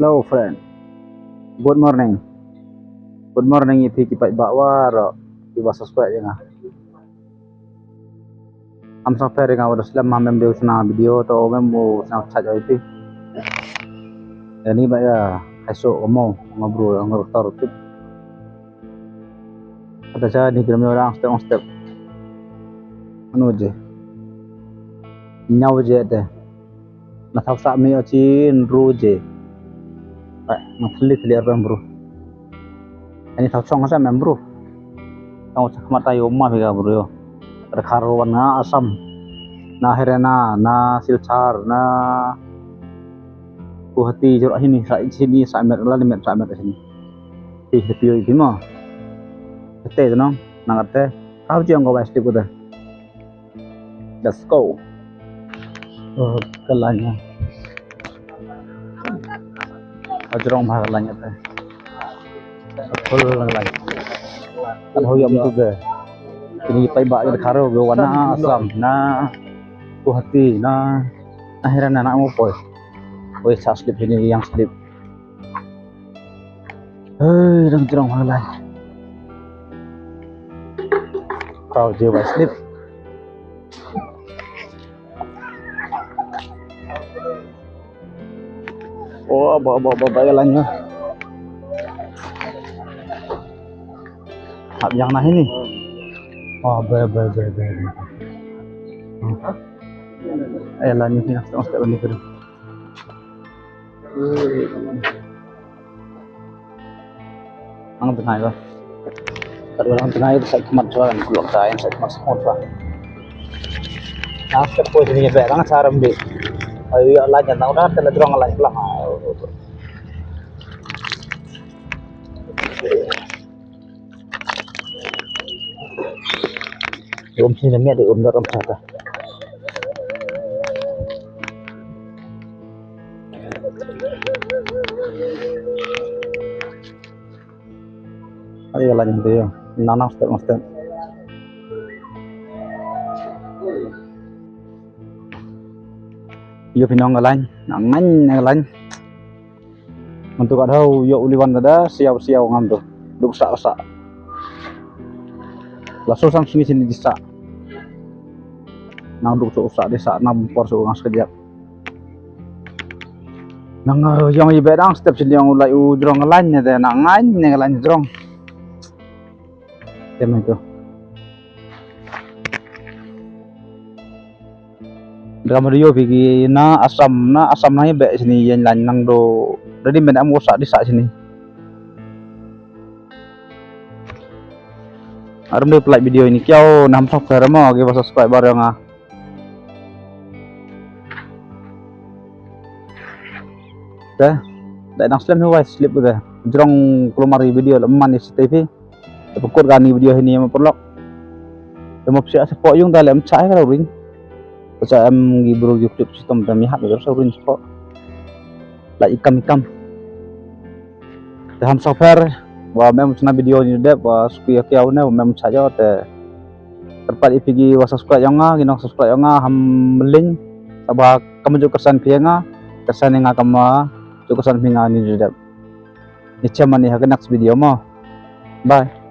Hello friend, good morning. Good morning ipi kipai bakwa ro iba subscribe nga. Am sa pere nga wadas lam mem de usna video to mem mo sa chat ipi. Yani ba ya kaso mo ngabro ang rotor tip. Ada sa ni kami orang step. Ano je? Nyaw je de. Nathak sa mi ochin ru je. Mathli apa bro? Ini thak song sa mem bro. Tao sa mata yo ma bega bro yo. Terkaruan na asam. Na herena na silchar na Guwahati jorok sini sa mer la met sa mer sini. Piyo iki mo. Tete no nangate. Kau jiang go west ko da. Let's go. Oh, kalanya. Ajrong bhag kalanya te. Full lang. Kan hoyam tu de. Ini pai ba ir kharo go wana asam na Guwahati na akhirnya anak mo po. Woi sa slip ini yang slip. Đang trong hoa lại. Kau je wai slip. Oh, bawa lainnya. Hab yang nah ini. Oh, be. Lainnya ini nak step ni dulu. Ang tengah itu, terus tengah itu saya kemat jualan kulak saya kemat semut lah. Nah, step pun ini berang cara ambil. Ayo lanjut, nah udah telah dorong lagi lah. Sini ni ada dalam sana. Ayo lanjut dia, nana step. Yo pinong lain, nangan lain. Untuk ada yo uliwan ada siau ngam tu, duk sak. Langsung sang sini disa. Nang duk sak desa nam por so ngas kejap. Nang yang ibedang step sini yang ulai ujrong lain ada nangan lain jrong. Tema itu. Dalam video bagi na asam na be sini yang lain nang do. Jadi benda mau sak di sak sini. Arum deh like video ini kau nam subscribe mo, give subscribe bareng ah. Dah, dah nang slam ni slip dah. Jrong kelumari video lemman di TV. Pukul gani video ini yang perlu. Yang mau siap support yung dalam cai kalau ring. Saya ngibru YouTube sistem kami hak ya so ring support. Like ikam. Dalam software wa mem chana video ni de wa suki kiau ne mem saja te. Terpat ipigi wa subscribe yang ginong subscribe yang ham link sabah kamu juga kesan pianga kesan yang kama juga kesan pinga ni de. Ni cuma ni next video mo. Bye.